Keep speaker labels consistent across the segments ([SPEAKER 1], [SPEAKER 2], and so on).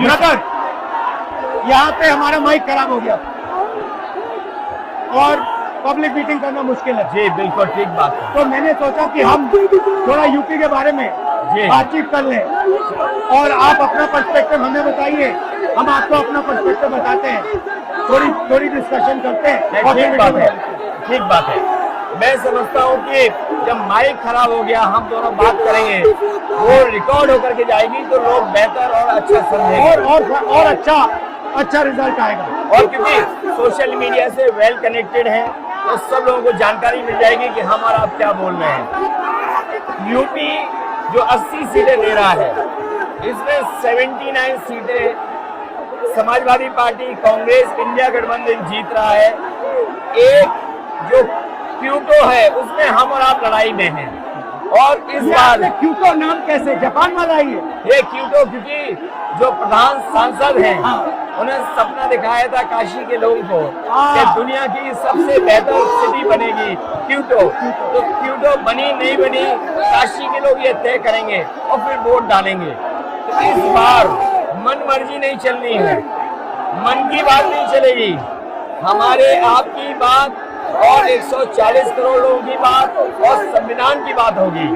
[SPEAKER 1] Brother, यहाँ पे हमारा माइक खराब हो गया और पब्लिक मीटिंग करना मुश्किल है।
[SPEAKER 2] जी बिल्कुल ठीक बात है।
[SPEAKER 1] तो मैंने सोचा कि हम थोड़ा यूपी के बारे में बातचीत कर लें और आप अपना पर्सपेक्टिव हमें बताइए, हम आपको अपना पर्सपेक्टिव बताते हैं, थोड़ी डिस्कशन करते हैं।
[SPEAKER 2] ठीक बात है। मैं समझता हूँ कि जब माइक खराब हो गया हम दोनों बात करेंगे, वो रिकॉर्ड होकर के जाएगी तो लोग बेहतर और अच्छा समझेंगे
[SPEAKER 1] और अच्छा रिजल्ट आएगा।
[SPEAKER 2] और क्योंकि सोशल मीडिया से वेल कनेक्टेड है तो सब लोगों को जानकारी मिल जाएगी कि हम और आप क्या बोल रहे हैं। यूपी जो 80 सीटें दे रहा है, इसमें 79 सीटें समाजवादी पार्टी, कांग्रेस, इंडिया गठबंधन जीत रहा है। एक जो क्यूटो है उसमें हम और आप लड़ाई में हैं। और इस बार
[SPEAKER 1] क्यूटो नाम कैसे जापान वाला ही है
[SPEAKER 2] ये क्यूटो, क्योंकि जो प्रधान सांसद हैं उन्हें सपना दिखाया था काशी के लोगों को कि दुनिया की सबसे बेहतर सिटी बनेगी क्यूटो। तो क्यूटो बनी नहीं बनी काशी के लोग ये तय करेंगे और फिर वोट डालेंगे। तो इस बार मन मर्जी नहीं चलनी है, मन की बात नहीं चलेगी, हमारे आपकी बात और 140 करोड़ लोगों की बात और संविधान की बात होगी।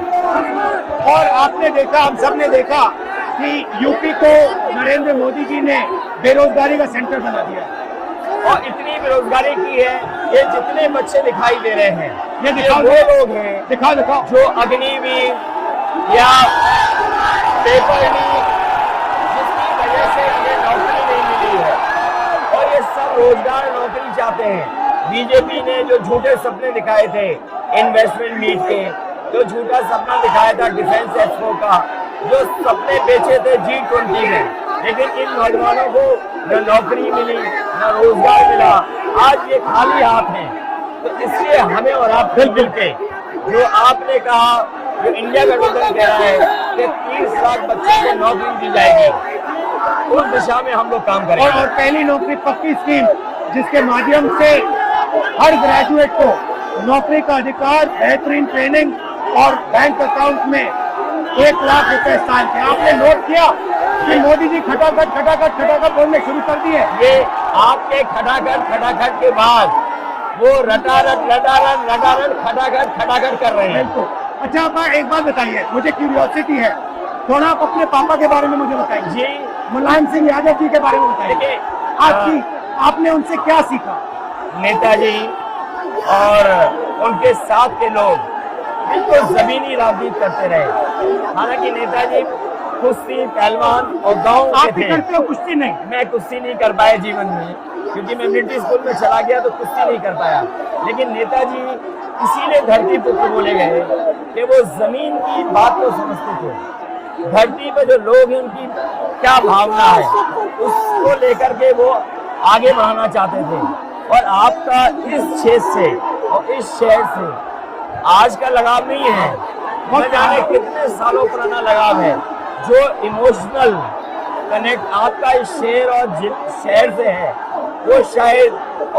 [SPEAKER 1] और आपने देखा, हम सब ने देखा कि यूपी को नरेंद्र मोदी जी ने बेरोजगारी का सेंटर बना दिया
[SPEAKER 2] और इतनी बेरोजगारी की है कि जितने बच्चे दिखाई दे रहे हैं
[SPEAKER 1] ये दिखाओ,
[SPEAKER 2] वो लोग हैं
[SPEAKER 1] दिखाओ
[SPEAKER 2] जो अग्निवीर या पेपर लीक जिसकी वजह से उन्हें नौकरी नहीं मिली है और ये सब रोजगार नौकरी चाहते हैं। बीजेपी ने जो झूठे सपने दिखाए थे इन्वेस्टमेंट मीट के, जो झूठा सपना दिखाया था डिफेंस एक्सपो का, जो सपने बेचे थे G20 में, लेकिन इन नौजवानों को न नौकरी मिली न रोजगार मिला, आज ये खाली हाथ हैं। तो इसलिए हमें और आप मिल के जो आपने कहा, जो इंडिया गठबंधन कह रहा है कि 30 लाख बच्चों को नौकरी दी जाएगी, उस दिशा में हम लोग काम करेंगे।
[SPEAKER 1] और पहली नौकरी पक्की स्कीम जिसके माध्यम से हर ग्रेजुएट को नौकरी का अधिकार, बेहतरीन ट्रेनिंग और बैंक अकाउंट में 1 लाख रुपए साल के। आपने नोट किया कि मोदी जी खटाखट बोलने शुरू कर दिए।
[SPEAKER 2] ये आपके खटाखट के बाद वो रटारट खटाखट कर रहे हैं।
[SPEAKER 1] अच्छा, आप एक बात बताइए, मुझे क्यूरियोसिटी है, थोड़ा आप अपने पापा के बारे में मुझे बताइए
[SPEAKER 2] जी।
[SPEAKER 1] मुलायम सिंह यादव जी के बारे में बताइए। आपने उनसे क्या सीखा?
[SPEAKER 2] नेताजी और उनके साथ के लोग बिल्कुल जमीनी राजनीति करते रहे। हालांकि नेताजी कुश्ती, पहलवान और गांव के थे।
[SPEAKER 1] करते हो कुश्ती? नहीं,
[SPEAKER 2] मैं कुश्ती नहीं कर पाया जीवन में, क्योंकि मैं मिलिट्री स्कूल में चला गया तो कुश्ती नहीं कर पाया। लेकिन नेताजी इसीलिए धरती पुत्र बोले गए कि वो जमीन की बात को समझते थे। धरती पर जो लोग हैं उनकी क्या भावना है उसको लेकर के वो आगे बढ़ाना चाहते थे। और आपका इस क्षेत्र से और इस शहर से आज का लगाव नहीं है, न जाने कितने सालों पुराना लगाव है। जो इमोशनल कनेक्ट आपका इस शहर और शहर से है वो शायद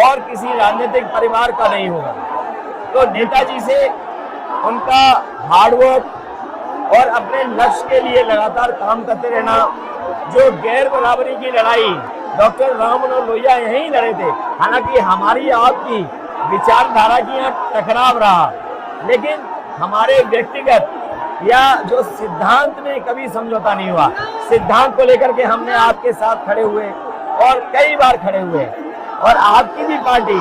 [SPEAKER 2] और किसी राजनीतिक परिवार का नहीं होगा। तो नेताजी से उनका हार्डवर्क और अपने लक्ष्य के लिए लगातार काम करते रहना, जो गैर बराबरी की लड़ाई डॉक्टर राम मनोहर लोहिया यहीं लड़े थे। हालांकि हमारी आपकी विचारधारा की यहाँ टकराव रहा, लेकिन हमारे व्यक्तिगत या जो सिद्धांत में कभी समझौता नहीं हुआ। सिद्धांत को लेकर के हमने आपके साथ खड़े हुए और कई बार खड़े हुए, और आपकी भी पार्टी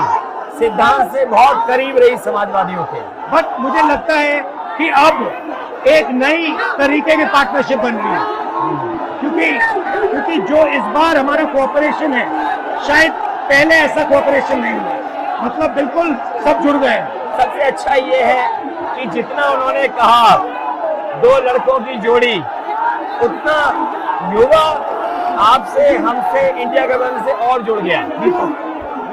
[SPEAKER 2] सिद्धांत से बहुत करीब रही समाजवादियों के।
[SPEAKER 1] बट मुझे लगता है कि अब एक नई तरीके की पार्टनरशिप बन रही है, क्योंकि जो इस बार हमारा कोऑपरेशन है, शायद पहले ऐसा कोऑपरेशन नहीं हुआ। मतलब बिल्कुल सब जुड़ गए।
[SPEAKER 2] सबसे अच्छा ये है कि जितना उन्होंने कहा 2 लड़कों की जोड़ी, उतना युवा आपसे, हमसे, इंडिया गठबंधन से और जुड़ गया।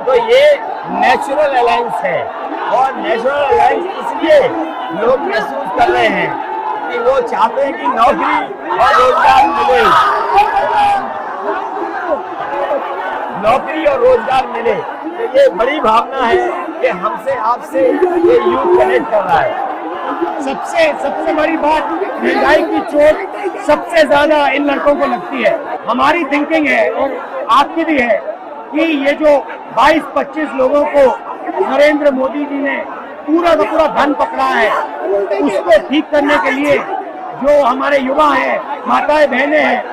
[SPEAKER 2] तो ये नेचुरल अलायंस है, और नेचुरल अलायंस इसलिए लोग महसूस कर रहे हैं कि वो चाहते हैं कि नौकरी और रोजगार मिले, नौकरी और रोजगार मिले। तो ये बड़ी भावना है कि हमसे, आपसे ये यूथ कनेक्ट कर रहा है।
[SPEAKER 1] सबसे बड़ी बात, महंगाई की चोट सबसे ज्यादा इन लड़कों को लगती है। हमारी थिंकिंग है और आपकी भी है कि ये जो 22-25 लोगों को नरेंद्र मोदी जी ने पूरा का पूरा धन पकड़ा है, उसको ठीक करने के लिए जो हमारे युवा हैं, माताएं बहनें हैं,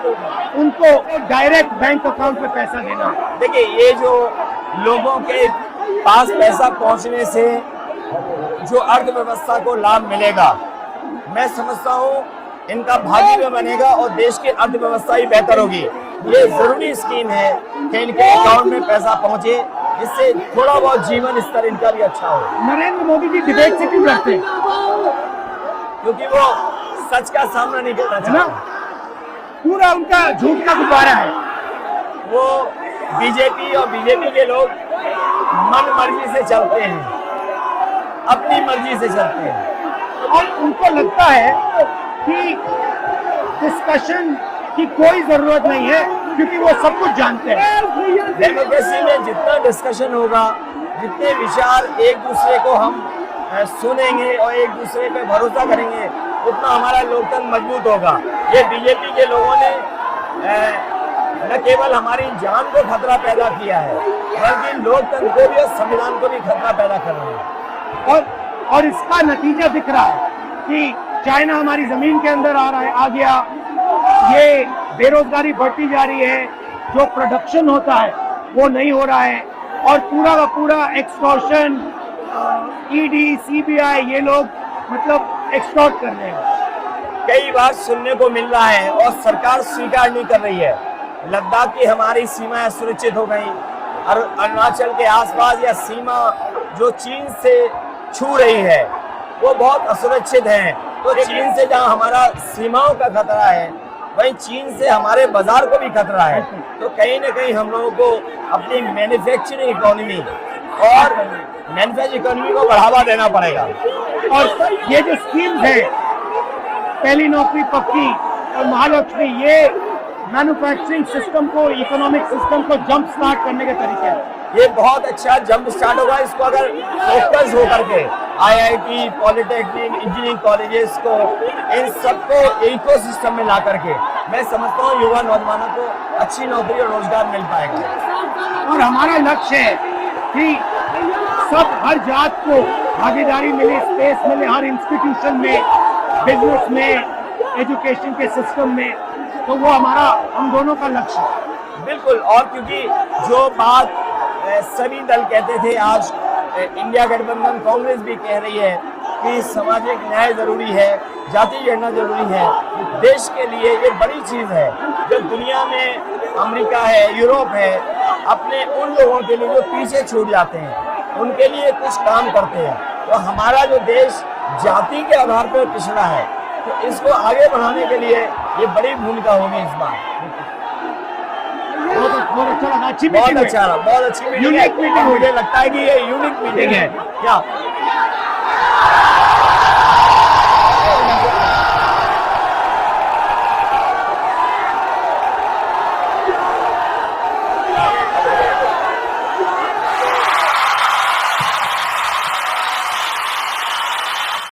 [SPEAKER 1] उनको डायरेक्ट बैंक अकाउंट में पैसा देना।
[SPEAKER 2] देखिए, ये जो लोगों के पास पैसा पहुंचने से जो अर्थव्यवस्था को लाभ मिलेगा, मैं समझता हूँ इनका भाग्य में बनेगा और देश की अर्थव्यवस्था ही बेहतर होगी। ये जरूरी स्कीम है कि इनके अकाउंट में पैसा पहुंचे, जिससे थोड़ा बहुत जीवन स्तर इनका भी अच्छा हो।
[SPEAKER 1] नरेंद्र मोदी जी डिबेट से क्यों डरते हैं?
[SPEAKER 2] क्योंकि वो सच का सामना नहीं करना चाहते।
[SPEAKER 1] पूरा उनका झूठ का गुब्बारा है।
[SPEAKER 2] वो बीजेपी और बीजेपी के लोग मन मर्जी से चलते हैं, अपनी मर्जी से चलते हैं,
[SPEAKER 1] और उनको लगता है कि डिस्कशन की कोई जरूरत नहीं है, क्योंकि वो सब कुछ जानते हैं।
[SPEAKER 2] डेमोक्रेसी में जितना डिस्कशन होगा, जितने विचार एक दूसरे को हम सुनेंगे और एक दूसरे पे भरोसा करेंगे, उतना हमारा लोकतंत्र मजबूत होगा। ये बीजेपी के लोगों ने न केवल हमारी जान को खतरा पैदा किया है, बल्कि लोकतंत्र को भी और संविधान को भी खतरा पैदा कर रहे हैं।
[SPEAKER 1] और इसका नतीजा दिख रहा है कि चाइना हमारी जमीन के अंदर आ रहा है, आ गया। ये बेरोजगारी बढ़ती जा रही है, जो प्रोडक्शन होता है वो नहीं हो रहा है, और पूरा का पूरा एक्सटॉर्शन, ईडी, सीबीआई, ये लोग मतलब एक्सटॉर्ट कर रहे हैं।
[SPEAKER 2] कई बार सुनने को मिल रहा है और सरकार स्वीकार नहीं कर रही है, लद्दाख की हमारी सीमाएं सुरक्षित हो गई, और अरुणाचल के आसपास या सीमा जो चीन से छू रही है वो बहुत असुरक्षित है। तो चीन से जहां हमारा सीमाओं का खतरा है, वहीं चीन से हमारे बाजार को भी खतरा है। तो कहीं ना कहीं हम लोगों को अपनी मैन्युफैक्चरिंग इकोनॉमी और मैन्युफैक्चरिंग इकोनॉमी को बढ़ावा देना पड़ेगा।
[SPEAKER 1] और ये जो स्कीम्स है, पहली नौकरी पक्की और महालक्ष्मी, ये मैन्युफैक्चरिंग सिस्टम को, इकोनॉमिक सिस्टम को जंप स्टार्ट करने के तरीके हैं।
[SPEAKER 2] ये बहुत अच्छा जंप स्टार्ट होगा। इसको अगर फोकस होकर के आईआईटी, पॉलिटेक्निक, इंजीनियरिंग कॉलेजेस को, इन सबको इकोसिस्टम में ला करके, मैं समझता हूँ युवा नौजवानों को अच्छी नौकरी और रोजगार मिल पाएगा।
[SPEAKER 1] और हमारा लक्ष्य है कि सब, हर जात को भागीदारी मिले, स्पेस मिले, हर इंस्टीट्यूशन में, बिजनेस में, एजुकेशन के सिस्टम में। तो वो हमारा, हम दोनों का लक्ष्य है।
[SPEAKER 2] बिल्कुल। और क्योंकि जो बात सभी दल कहते थे, आज इंडिया गठबंधन कांग्रेस भी कह रही है कि सामाजिक न्याय जरूरी है, जाति गणना जरूरी है। देश के लिए ये बड़ी चीज है। जो दुनिया में अमेरिका है, यूरोप है, अपने उन लोगों के लिए जो पीछे छूट जाते हैं, उनके लिए कुछ काम करते हैं। तो हमारा जो देश जाति के आधार पर पिछड़ा है, तो इसको आगे बढ़ाने के लिए ये बड़ी भूमिका होगी इस बार।
[SPEAKER 1] बहुत अच्छा लगा, अच्छी
[SPEAKER 2] बहुत अच्छी मीटिंग है। मुझे लगता है कि ये यूनिक मीटिंग है क्या?